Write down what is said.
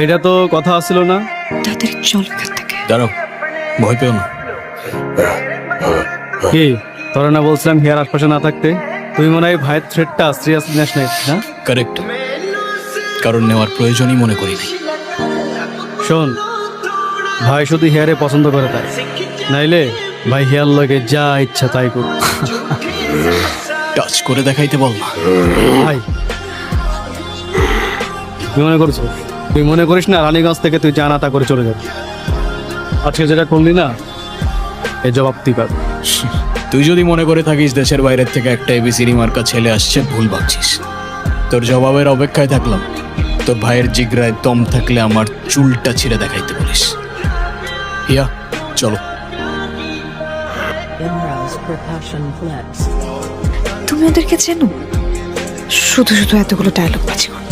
এটা তো কথা আসছিল না। তাদের চল এখান থেকে। দাঁড়াও, ভয় পেও না। কি তোরা না বলছিলাম হিয়ার আশপাশে না থাকতে? তুই মনে হয় ভাইয়ের থ্রেটটা সিরিয়াস নেস নাই না? কারেক্ট, কারণ নেওয়ার প্রয়োজনই মনে করি নাই। শোন, ভাই শুধু হেয়ারে পছন্দ করে তাই, নাইলে ভাই হেয়ার লগে যা ইচ্ছা তাই কর। টাচ করে দেখাইতে বল না। ভাই তুই মনে করছো, তুই মনে করিস না রানীগঞ্জ থেকে তুই জানাতা করে চলে যাবি? আজকে যেটা করলি না, এই জবাব তুই পাবি। তুই যদি মনে করে থাকিস দেশের বাইরের থেকে একটা এবিসিডি মার্কা ছেলে আসছে, ভুল ভাবছিস। তোর জবাবের অপেক্ষায় থাকলাম। তোর ভাইয়ের জিগরায় দম থাকলে আমার চুলটা ছিঁড়ে দেখাইতে বলিস। হিয়া, চলো। Imra's percussion flex. তুমি ওদেরকে চেনো? শুধু শুধু এতগুলো ডায়লগ বাজি করো।